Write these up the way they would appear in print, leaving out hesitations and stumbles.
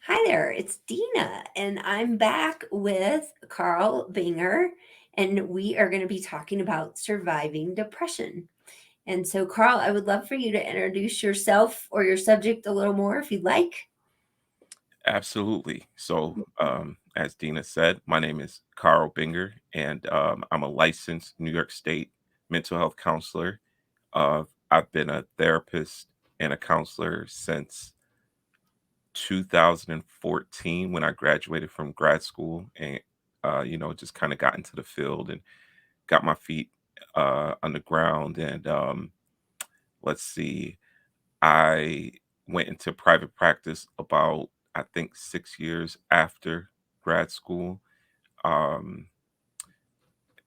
Hi there, it's Dina, and I'm back with Carl Binger, and we are going to be talking about surviving depression. And so, Carl, I would love for you to introduce yourself or your subject a little more if you'd like. Absolutely. As Dina said, my name is Carl Binger, and I'm a licensed New York State mental health counselor. I've been a therapist and a counselor since 2014 when I graduated from grad school, and just kind of got into the field and got my feet on the ground. And let's see, I went into private practice about, I think, 6 years after grad school, um,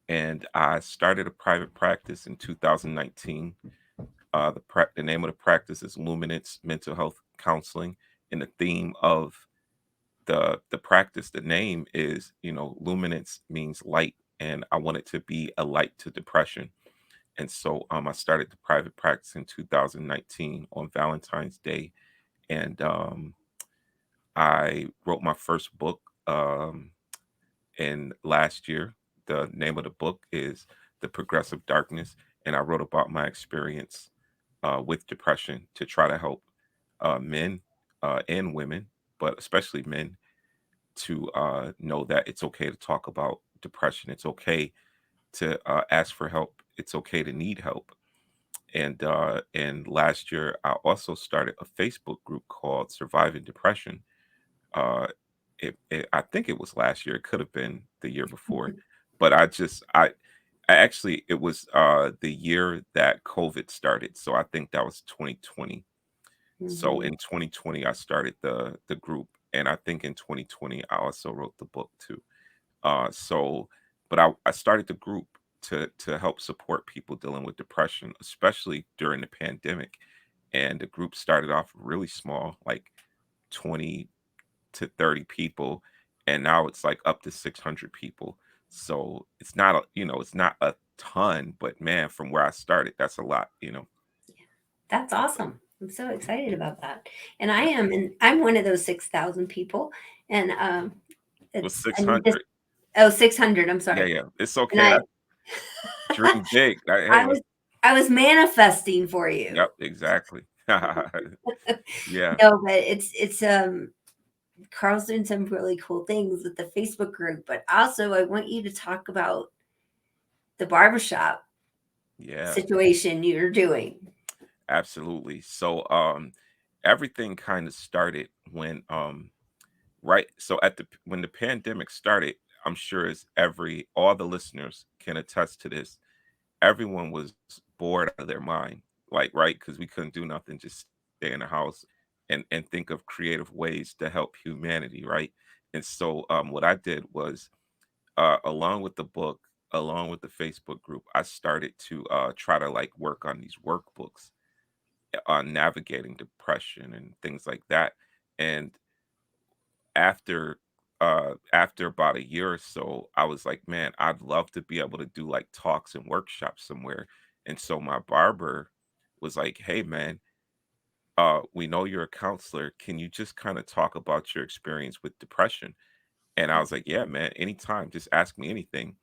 and I started a private practice in 2019. The name of the practice is Luminance Mental Health Counseling, and the theme of the practice, the name is, luminance means light, and I want it to be a light to depression. And so I started the private practice in 2019 on Valentine's Day, and I wrote my first book in last year. The name of the book is The Progressive Darkness, and I wrote about my experience with depression to try to help men and women, but especially men, to know that it's okay to talk about depression. It's okay to ask for help. It's okay to need help. And last year, I also started a Facebook group called Surviving Depression. Uh, I think it was last year. It could have been the year before, but I actually it was the year that COVID started. So I think that was 2020. So Mhm. in 2020, I started the group, and I think in 2020, I also wrote the book too. So, but I started the group to help support people dealing with depression, especially during the pandemic. And the group started off really small, like 20 to 30 people, and now it's like up to 600 people. So it's not a ton, but man, from where I started, that's a lot. That's awesome. I'm so excited about that. And I Yeah. am, and I'm one of those 6,000 people. And Well, I need this, 600. oh, 600, I'm Yeah, sorry. yeah. It's And okay. I dream big. Hey, I was, I was manifesting for you. yep, exactly. Yeah. No, but it's Carl's doing some really cool things with the Facebook group, but also I want you to talk about the barbershop Yeah. situation you're doing. Absolutely. So everything kind of started when right so at the when the pandemic started, I'm sure as every all the listeners can attest to this, everyone was bored out of their mind, like, right, because we couldn't do nothing, just stay in the house and think of creative ways to help humanity, right? And so what I did was, along with the book, along with the Facebook group, I started to try to like work on these workbooks on navigating depression and things like that. And after about a year or so, I was like, man, I'd love to be able to do like talks and workshops somewhere. And so my barber was like, hey man, we know you're a counselor. Can you just kind of talk about your experience with depression? And I was like, yeah, man, anytime, just ask me anything.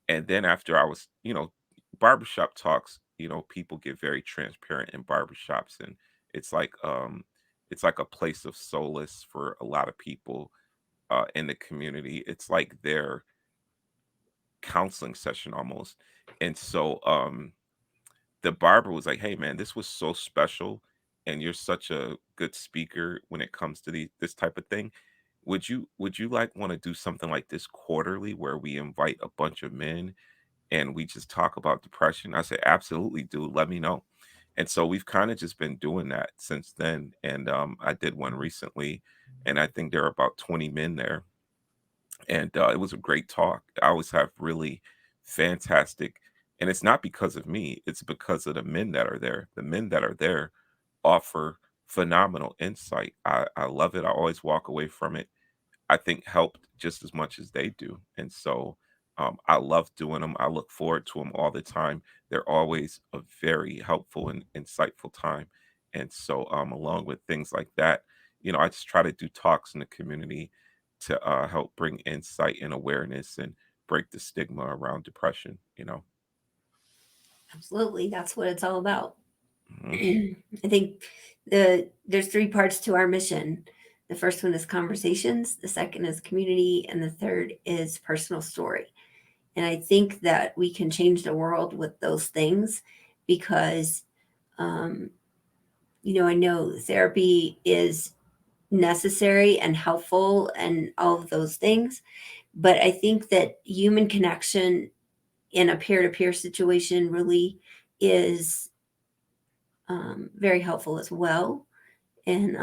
And then after I was, barbershop talks, people get very transparent in barbershops, and it's like um it's like a place of solace for a lot of people in the community. It's like their counseling session almost. And so the barber was like, "Hey man, this was so special, and you're such a good speaker when it comes to this type of thing. Would you like want to do something like this quarterly where we invite a bunch of men and we just talk about depression?" I said, "Absolutely, dude. Let me know." And so we've kind of just been doing that since then. And I did one recently, and I think there are about 20 men there, and it was a great talk. I always have really fantastic, and it's not because of me, it's because of the men that are there. The men that are there offer phenomenal insight. I love it. I always walk away from it, I think, helped just as much as they do. And so I love doing them. I look forward to them all the time. They're always a very helpful and insightful time. And so, along with things like that, I just try to do talks in the community to help bring insight and awareness and break the stigma around depression. Absolutely. That's what it's all about. Hmm. I think there's three parts to our mission. The first one is conversations, the second is community, and the third is personal story. And I think that we can change the world with those things because, um, I know therapy is necessary and helpful and all of those things. But I think that human connection in a peer to peer situation really is very helpful as well. And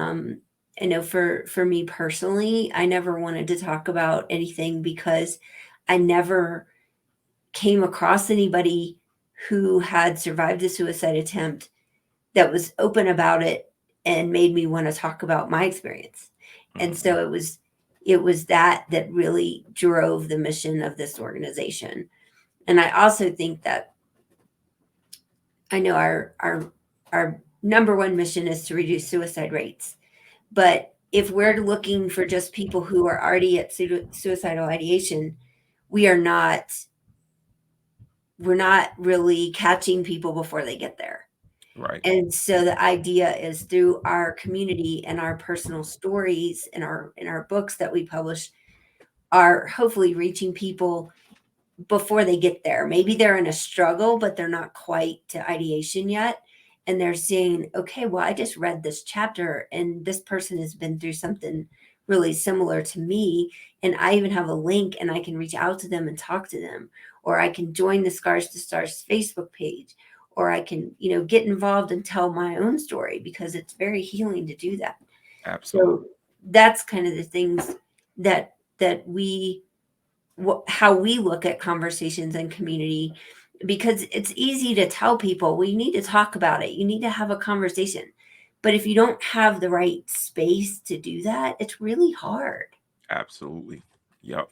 I know for me personally, I never wanted to talk about anything because I never came across anybody who had survived a suicide attempt that was open about it and made me want to talk about my experience. And Hmm. so it was that really drove the mission of this organization. And I also think that I know our number one mission is to reduce suicide rates. But if we're looking for just people who are already at suicidal ideation, we are not we're not really catching people before they get there. Right. And so the idea is through our community and our personal stories and our books that we publish are hopefully reaching people before they get there. Maybe they're in a struggle, but they're not quite to ideation yet. And they're saying, okay, well, I just read this chapter and this person has been through something really similar to me. And I even have a link and I can reach out to them and talk to them. Or I can join the Scars to Stars Facebook page. Or I can, get involved and tell my own story because it's very healing to do that. So Absolutely. that's kind of the things that how we look at conversations and community, because it's easy to tell people, well, you need to talk about it, you need to have a conversation, but if you don't have the right space to do that, it's really hard. Absolutely. Yep.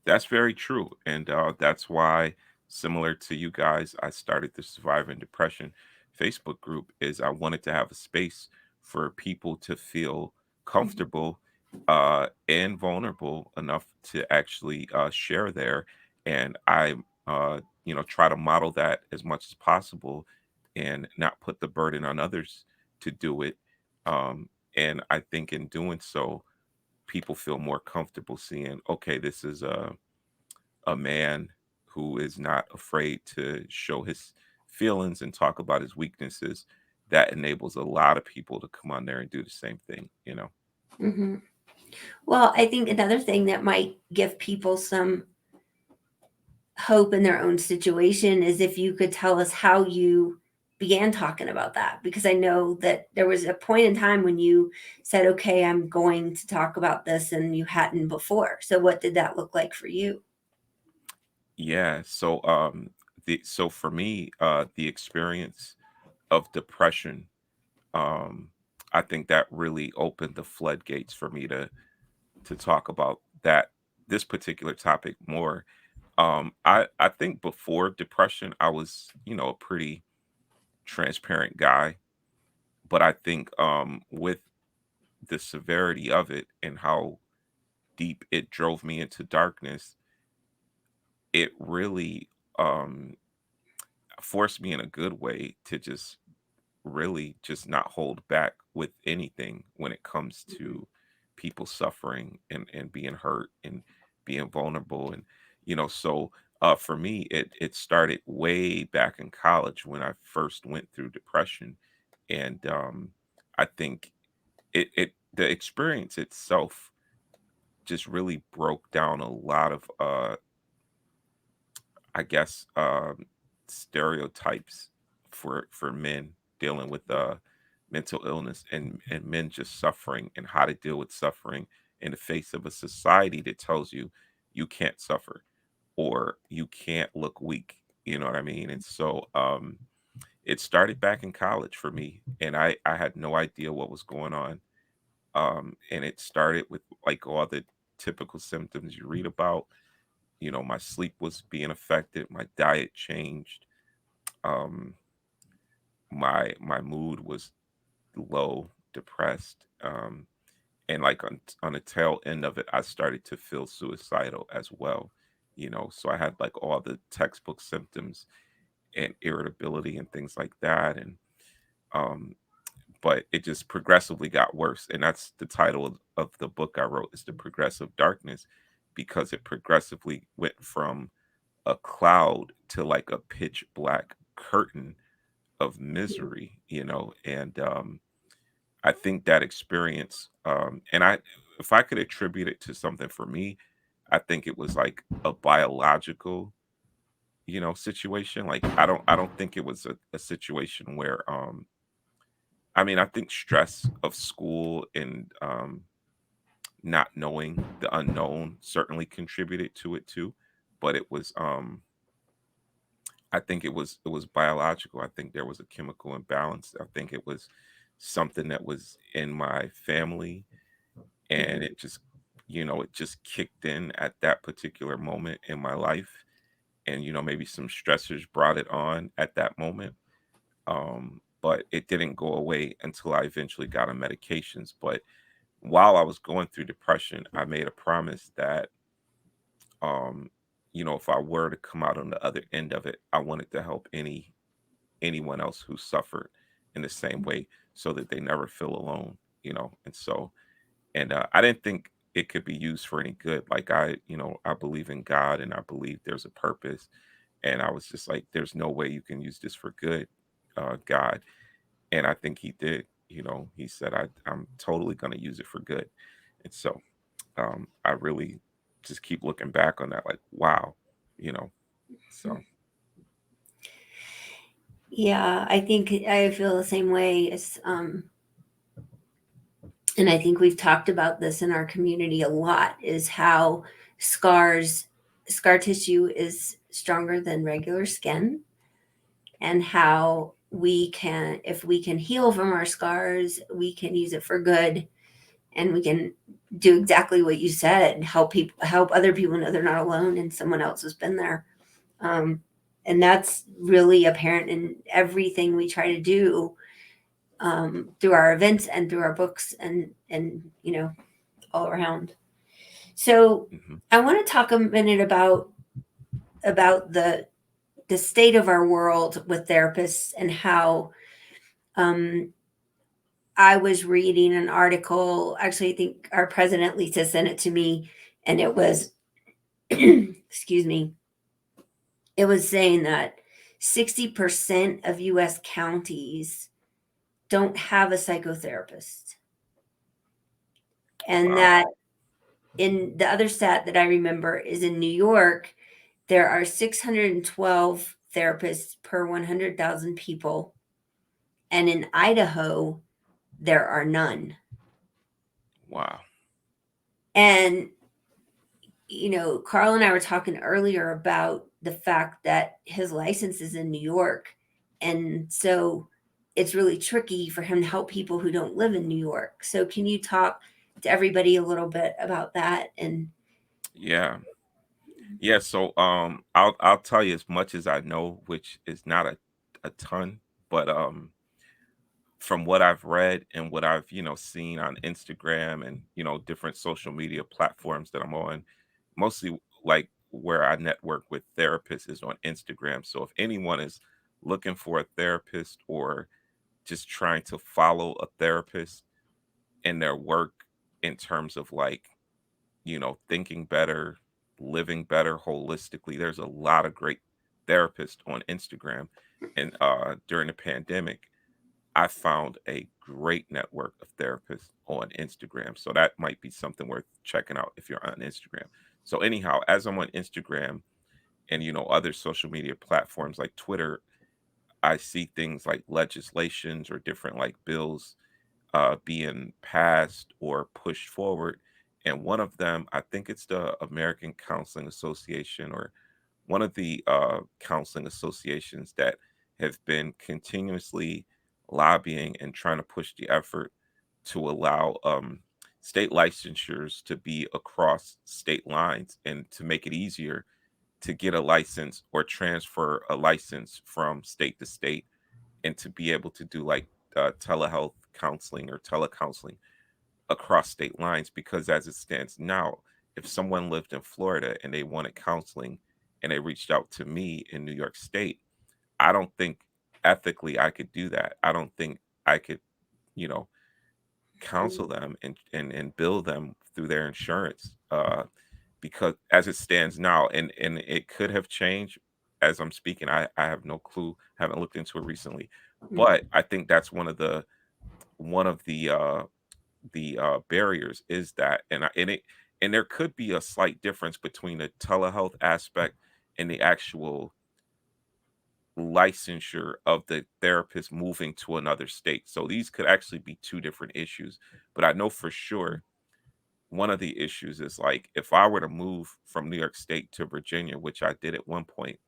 That's very true. And that's why, similar to you guys, I started the Surviving Depression Facebook group is I wanted to have a space for people to feel Mhm. comfortable and vulnerable enough to actually share there. And try to model that as much as possible and not put the burden on others to do it. Um, and I think in doing so, people feel more comfortable seeing, okay, this is a man who is not afraid to show his feelings and talk about his weaknesses. That enables a lot of people to come on there and do the same thing. Mhm. Well, I think another thing that might give people some hope in their own situation is if you could tell us how you began talking about that, because I know that there was a point in time when you said, okay, I'm going to talk about this, and you hadn't before. So what did that look like for you? Yeah. So for me, the experience of depression, um, I think that really opened the floodgates for me to talk about this particular topic more. I think before depression, I was, a pretty transparent guy, but I think with the severity of it and how deep it drove me into darkness, it really um forced me in a good way to just really just not hold back with anything when it comes Mhm. to people suffering and being hurt and being vulnerable. And for me, it started way back in college when I first went through depression. And I think the experience itself just really broke down a lot of I guess stereotypes for men dealing with mental illness and men just suffering and how to deal with suffering in the face of a society that tells you you can't suffer or you can't look weak. You know what I mean? And so it started back in college for me, and I had no idea what was going on. And it started with like all the typical symptoms you read about. My sleep was being affected, my diet changed, um, my mood was low, depressed, and like on the tail end of it, I started to feel suicidal as well. So I had like all the textbook symptoms and irritability and things like that, and um but it just progressively got worse. And that's the title of the book I wrote, is The Progressive Darkness, because it progressively went from a cloud to like a pitch black curtain of misery. And I think that experience, and I if I could attribute it to something for me, I think it was like a biological, situation. Like I don't think it was a situation where I mean, I think stress of school and not knowing the unknown certainly contributed to it too. But it was I think it was biological. I think there was a chemical imbalance. I think it was something that was in my family, and Mhm. it just kicked in at that particular moment in my life. And maybe some stressors brought it on at that moment. But it didn't go away until I eventually got on medications. But while I was going through depression, I made a promise that um if I were to come out on the other end of it, I wanted to help anyone else who suffered in the same way, so that they never feel alone. And so, and I didn't think it could be used for any good. Like I believe in God, and I believe there's a purpose. And I was just like, there's no way you can use this for good, God. And I think he did. He said, I'm totally going to use it for good. And so I really just keep looking back on that, like, wow, you know. So Yeah, I think I feel the same way as and I think we've talked about this in our community a lot, is how scars scar tissue is stronger than regular skin, and how we can, if we can heal from our scars, we can use it for good, and we can do exactly what you said, and help other people know they're not alone and someone else has been there. um, and that's really apparent in everything we try to do, through our events and through our books, and all around. So mhm. I want to talk a minute about the state of our world with therapists, and how um, I was reading an article. Actually, I think our president Lisa sent it to me, and it was excuse me. It was saying that 60% of U.S. counties don't have a psychotherapist, and Wow. that, in the other stat that I remember, is in New York, there are 612 therapists per 100,000 people, and in Idaho, there are none. Wow. And, Carl and I were talking earlier about the fact that his license is in New York. And so it's really tricky for him to help people who don't live in New York. So, can you talk to everybody a little bit about that? And Yeah. Yeah. So I'll tell you as much as I know, which is not a ton, but from what I've read and what I've, seen on Instagram and, different social media platforms that I'm on, mostly like where I network with therapists is on Instagram. So if anyone is looking for a therapist, or just trying to follow a therapist in their work, in terms of like, thinking better, living better holistically, there's a lot of great therapists on Instagram. And during the pandemic, I found a great network of therapists on Instagram. So that might be something worth checking out if you're on Instagram. So anyhow, as I'm on Instagram and other social media platforms like Twitter, I see things like legislations or different like bills being passed or pushed forward. And one of them, I think it's the American Counseling Association, or one of the counseling associations that have been continuously lobbying and trying to push the effort to allow state licensures to be across state lines, and to make it easier to get a license or transfer a license from state to state, and to be able to do like telehealth counseling or telecounseling across state lines, because as it stands now, if someone lived in Florida and they wanted counseling and they reached out to me in New York State, I don't think ethically I could do that. I don't think I could, you know, counsel Mhm. them and bill them through their insurance, because as it stands now, and it could have changed as I'm speaking. I have no clue, haven't looked into it recently, but I think that's one of the barriers is that, and there could be a slight difference between the telehealth aspect and the actual licensure of the therapist moving to another state. So these could actually be two different issues. But I know for sure one of the issues is like if I were to move from New York State to Virginia, which I did at one point,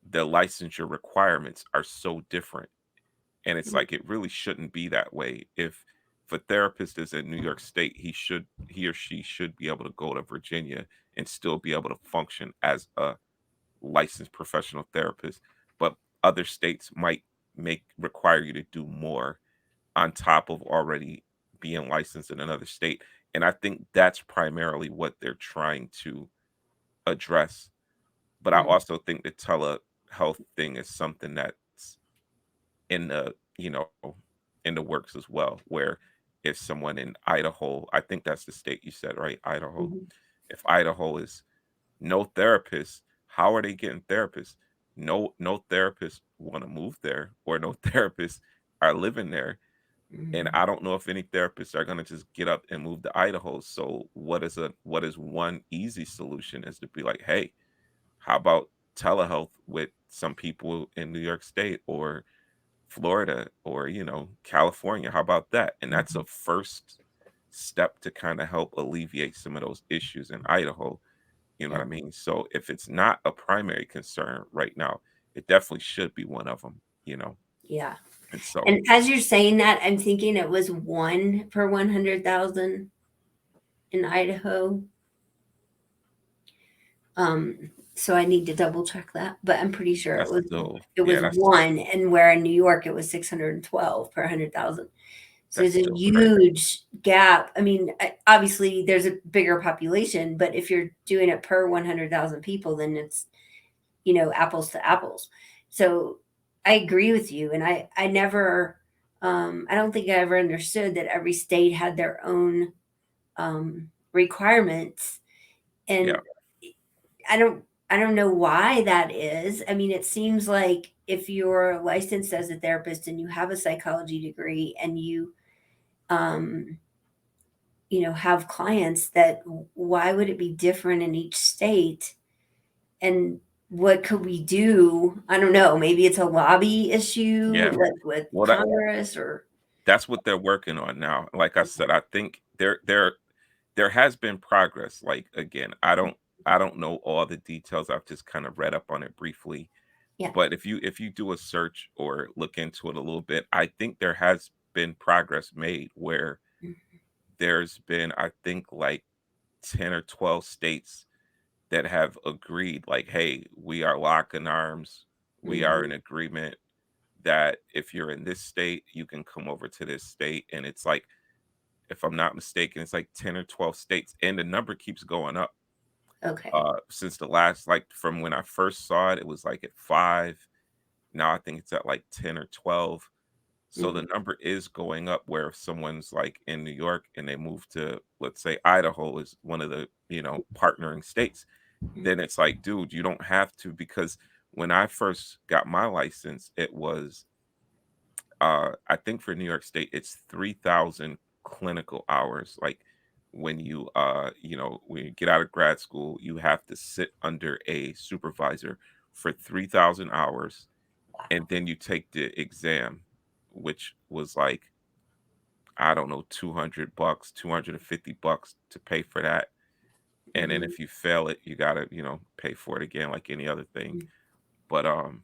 the licensure requirements are so different. And it's Mhm. like it really shouldn't be that way. If a therapist is in New York State, he or she should be able to go to Virginia and still be able to function as a licensed professional therapist. But other states might make require you to do more on top of already being licensed in another state. And I think that's primarily what they're trying to address. But I Mhm. also think the telehealth thing is something that's in the, in the works as well, where if someone in Idaho, I think that's the state you said, right? Idaho. Mhm. If Idaho is no therapists, how are they getting therapists? No therapists want to move there, or no therapists are living there. And Mhm. I don't know if any therapists are gonna just get up and move to Idaho. So what is one easy solution is to be like, hey, how about telehealth with some people in New York State or Florida or California? How about that? And that's Mhm. a first step to kind of help alleviate some of those issues in Idaho. You know what Yeah. I mean? So if it's not a primary concern right now, it definitely should be one of them. Yeah. And so, And as you're saying that, I'm thinking it was 1 per 100,000 in Idaho. So I need to double check that, but I'm pretty sure that's still, it yeah, was that's 1, and where in New York it was 612 per 100,000. So that's there's a still crazy. huge gap. I mean, obviously there's a bigger population, but if you're doing it per 100,000 people, then it's, apples to apples. So I agree with you. And I never, I don't think I ever understood that every state had their own requirements. And Yeah, I don't know why that is. I mean, it seems like if you're licensed as a therapist and you have a psychology degree and um, have clients, that why would it be different in each state? And what could we do? I don't know. Maybe it's a lobby issue, yeah. like with Well, Congress or. that's what they're working on now. Like I said, I think there has been progress. Like again, I don't know all the details. I've just kind of read up on it briefly. Yeah. But if you do a search or look into it a little bit, I think there has been progress made where there's been, I think, like 10 or 12 states that have agreed, like, hey, we are locking arms. We are in Mhm. agreement that if you're in this state, you can come over to this state. And it's like, if I'm not mistaken, it's like 10 or 12 states. And the number keeps going up. Okay. Since the last, like from when I first saw it, it was like at 5. Now I think it's at like 10 or 12. So the Mhm. number is going up where if someone's like in New York and they move to, let's say Idaho is one of the, partnering states, then it's like, dude, you don't have to, because when I first got my license, it was I think for New York State, it's 3,000 clinical hours. Like when you get out of grad school, you have to sit under a supervisor for 3,000 hours, and then you take the exam, which was like, I don't know, $200, $250 to pay for that. And then Mhm. if you fail it, you gotta, pay for it again like any other thing. Mhm.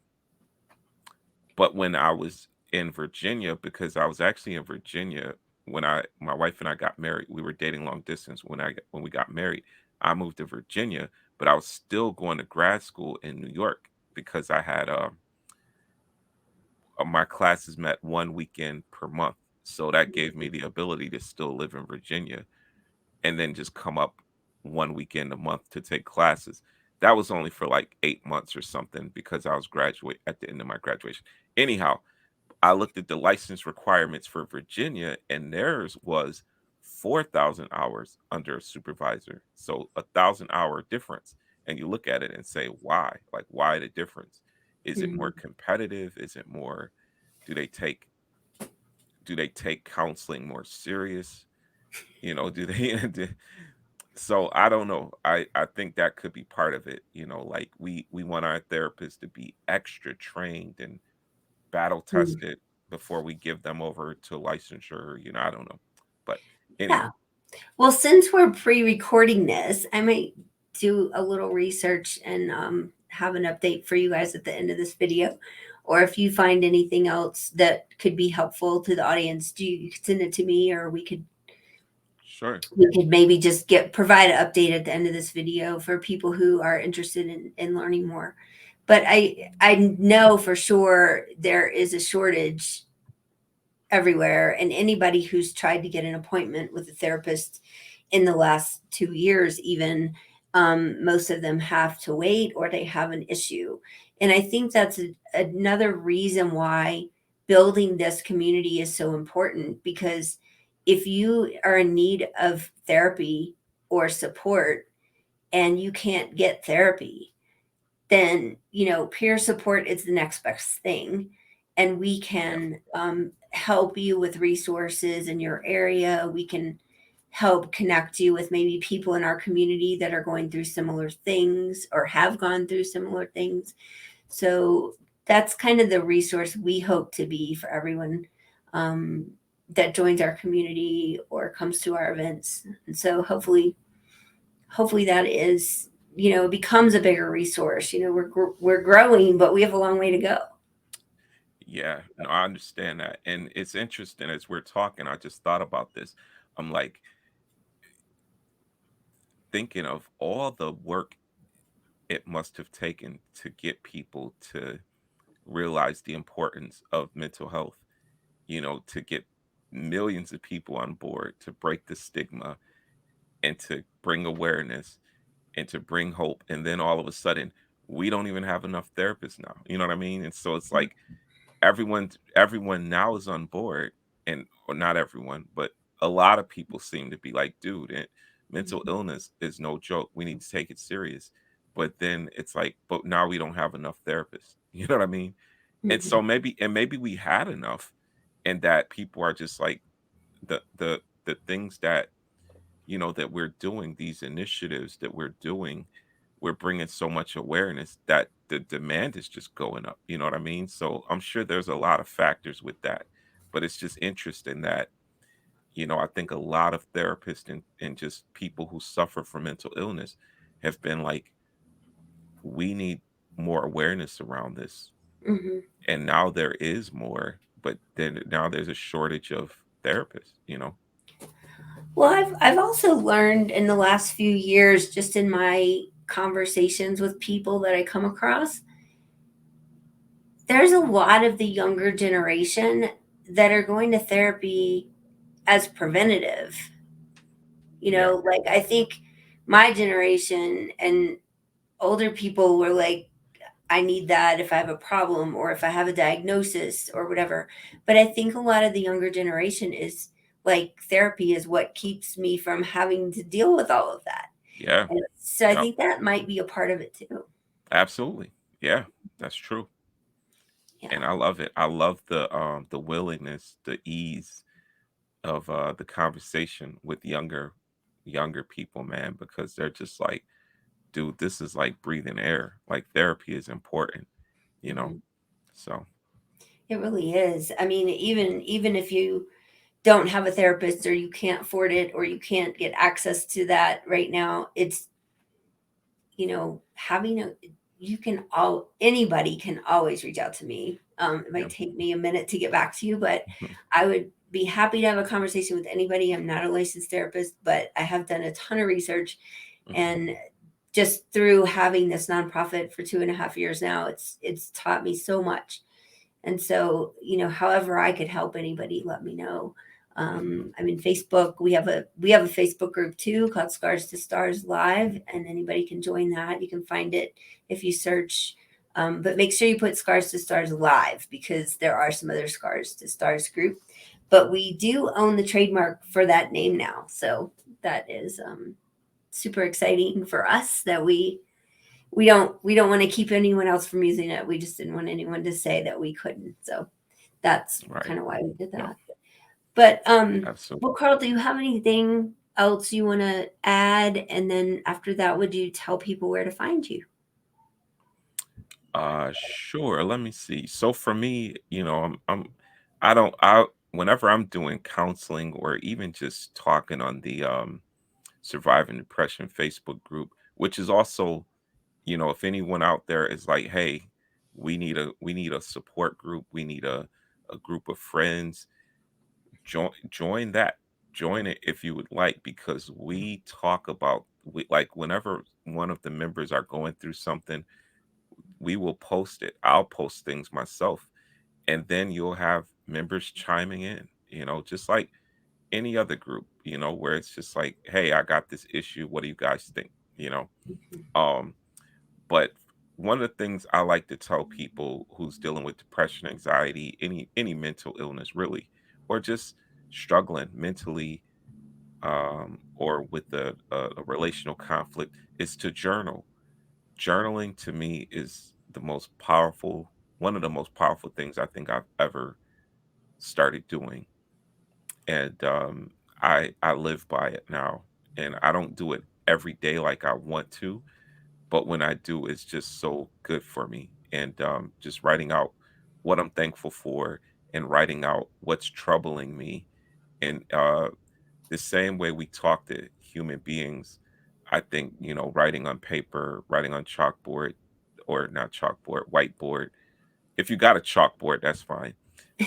But when I was in Virginia, because I was actually in Virginia when my wife and I got married. We were dating long distance when we got married. I moved to Virginia, but I was still going to grad school in New York because I had my classes met one weekend per month. So that gave me the ability to still live in Virginia and then just come up one weekend a month to take classes. That was only for like 8 months or something because I was graduate at the end of my graduation. Anyhow, I looked at the license requirements for Virginia, and theirs was 4,000 hours under a supervisor. So 1,000 hour difference. And you look at it and say, why? Like, why the difference? Is it more Mhm. competitive? Is it more, do they take counseling more serious? Do they so I don't know. I think that could be part of it. Like we want our therapists to be extra trained and battle Mm. tested before we give them over to licensure. I don't know. But Yeah. anyhow, Well, since we're pre-recording this, I might do a little research and have an update for you guys at the end of this video. Or if you find anything else that could be helpful to the audience, you could send it to me, or sure. we could maybe just provide an update at the end of this video for people who are interested in learning more. But I know for sure there is a shortage everywhere, and anybody who's tried to get an appointment with a therapist in the last 2 years even, most of them have to wait or they have an issue. And I think that's another reason why building this community is so important, because if you are in need of therapy or support and you can't get therapy, then peer support is the next best thing, and we Yeah. can help you with resources in your area. We can help connect you with maybe people in our community that are going through similar things or have gone through similar things. So that's kind of the resource we hope to be for everyone um, that joins our community or comes to our events. And so hopefully that is, becomes a bigger resource. We're growing, but we have a long way to go. Yeah. No, I understand that. And it's interesting as we're talking, I just thought about this. I'm like thinking of all the work it must have taken to get people to realize the importance of mental health, to get millions of people on board, to break the stigma and to bring awareness and to bring hope. And then all of a sudden, we don't even have enough therapists now. You know what I mean? And so it's like everyone now is on board, and or not everyone, but a lot of people seem to be like, dude, mental illness is no joke. We need to take it serious. But then it's like, but now we don't have enough therapists. You know what I mean? And so Mhm. maybe we had enough, and that people are just like the things that that we're doing, these initiatives that we're doing, we're bringing so much awareness that the demand is just going up. You know what I mean? So I'm sure there's a lot of factors with that, but it's just interesting that I think a lot of therapists and just people who suffer from mental illness have been like, we need more awareness around this. Mhm. And now there is more, but then now there's a shortage of therapists. Well, I've also learned in the last few years, just in my conversations with people that I come across, there's a lot of the younger generation that are going to therapy as preventative. Yeah. Like I think my generation and older people were like, I need that if I have a problem or if I have a diagnosis or whatever. But I think a lot of the younger generation is like, therapy is what keeps me from having to deal with all of that. Yeah. And so I Yep. think that might be a part of it too. Absolutely. Yeah. That's true. Yeah. And I love it. I love the willingness, the ease of the conversation with younger people, man, because they're just like, dude, this is like breathing air. Like therapy is important, you know. Mhm. So It really is. I mean, even if you don't have a therapist or you can't afford it or you can't get access to that right now, it's having a you can all anybody can always reach out to me. It yeah. might take me a minute to get back to you, but I would be happy to have a conversation with anybody. I'm not a licensed therapist, but I have done a ton of research, Mhm. and just through having this nonprofit for 2.5 years now, it's taught me so much. And so, however I could help anybody, let me know. I mean, Facebook, we have a Facebook group too called Scars to Stars Live, and anybody can join that. You can find it if you search. But make sure you put Scars to Stars Live, because there are some other Scars to Stars group. But we do own the trademark for that name now, so that is super exciting for us that we don't want to keep anyone else from using it. We just didn't want anyone to say that we couldn't. So that's Right. kind of why we did Yep. that. But Absolutely. well, Carl, do you have anything else you want to add? And then after that, would you tell people where to find you? Sure. Let me see. So for me, I don't I whenever I'm doing counseling or even just talking on the surviving depression Facebook group, which is also, if anyone out there is like, hey, we need a support group, we need a group of friends, join that. Join it if you would like, because we talk about, like, whenever one of the members are going through something, we will post it. I'll post things myself, and then you'll have members chiming in, just like any other group, where it's just like, hey, I got this issue. What do you guys think? You know? Um, but one of the things I like to tell people who's dealing with depression, anxiety, any mental illness really, or just struggling mentally, or with a relational conflict, is to journal. Journaling to me is one of the most powerful things I think I've ever started doing. And I live by it now. And I don't do it every day like I want to, but when I do, it's just so good for me. And just writing out what I'm thankful for, and writing out what's troubling me. And the same way we talk to human beings, I think, writing on paper, writing on chalkboard, or not chalkboard, whiteboard. If you got a chalkboard, that's fine.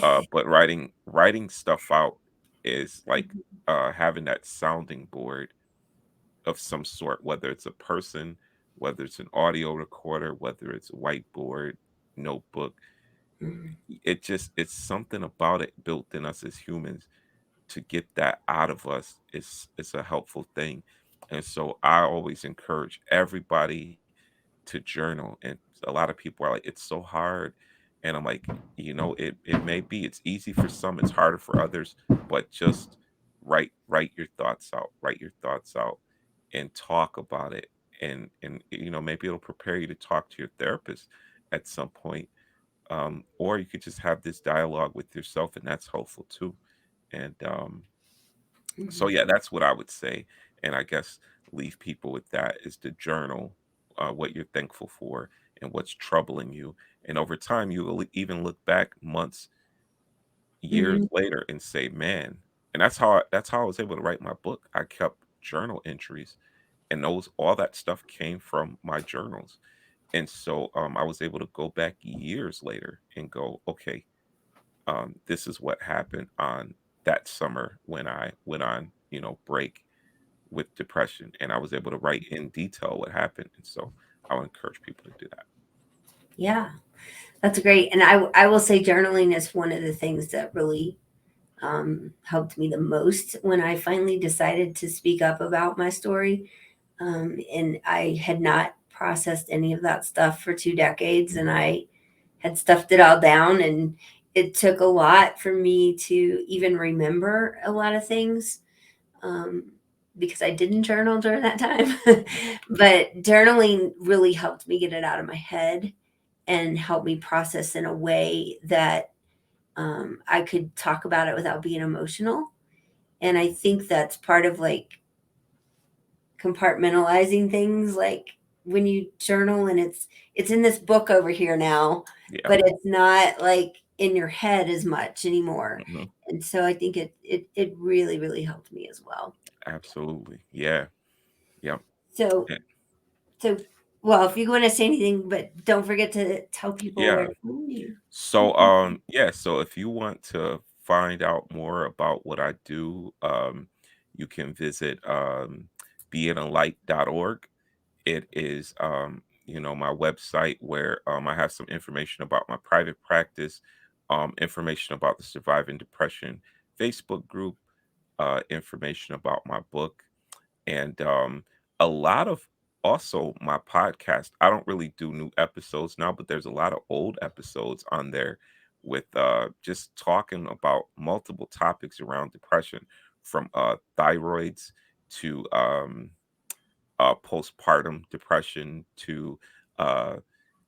But writing stuff out is like having that sounding board of some sort, whether it's a person, whether it's an audio recorder, whether it's a whiteboard, notebook. Mhm. It's something about it built in us as humans to get that out of us. Is a helpful thing. And so I always encourage everybody to journal. And a lot of people are like, it's so hard. And I'm like, it may be, it's easy for some, it's harder for others, but just write your thoughts out, write your thoughts out, and talk about it. And maybe it'll prepare you to talk to your therapist at some point. Or you could just have this dialogue with yourself, and that's helpful too. And so Mhm. yeah, that's what I would say. And I guess leave people with that, is to journal what you're thankful for and what's troubling you. And over time, you will even look back months, years Mhm. later, and say, "Man." And that's how I was able to write my book. I kept journal entries, and those all that stuff came from my journals. And so I was able to go back years later and go, okay, this is what happened on that summer when I went on, break with depression, and I was able to write in detail what happened. And so I would encourage people to do that. Yeah, that's great. And I will say journaling is one of the things that really helped me the most when I finally decided to speak up about my story. And I had not processed any of that stuff for 2 decades, and I had stuffed it all down. And it took a lot for me to even remember a lot of things, um, because I didn't journal during that time. But journaling really helped me get it out of my head and help me process in a way that I could talk about it without being emotional. And I think that's part of like compartmentalizing things, like when you journal and it's in this book over here now, Yeah. but it's not like in your head as much anymore. Mhm. And so I think it really really helped me as well. Absolutely. Yeah. Yep. So Yeah. so well, if you want to say anything, but don't forget to tell people where Yeah. to find you. So yeah, so if you want to find out more about what I do, you can visit beingalight.org. It is my website where I have some information about my private practice, information about the Surviving Depression Facebook group, information about my book, and a lot of also my podcast. I don't really do new episodes now, but there's a lot of old episodes on there with just talking about multiple topics around depression, from thyroids to postpartum depression to uh,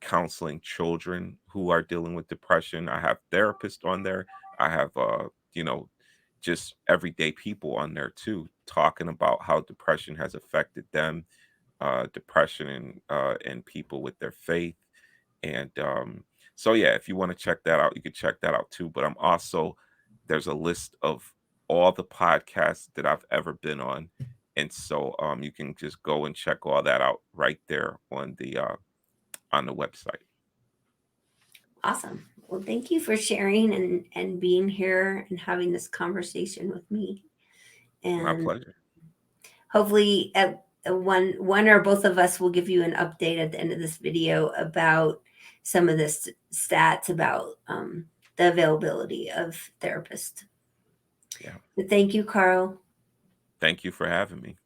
counseling children who are dealing with depression. I have therapists on there. I have, just everyday people on there too, talking about how depression has affected them, depression and people with their faith. And so, yeah, if you want to check that out, you can check that out too. But I'm also, there's a list of all the podcasts that I've ever been on. And so you can just go and check all that out right there on the website. Awesome. Well, thank you for sharing and being here and having this conversation with me. My And pleasure. hopefully, one or both of us will give you an update at the end of this video about some of this stats about the availability of therapists. Yeah. So thank you, Carl. Thank you for having me.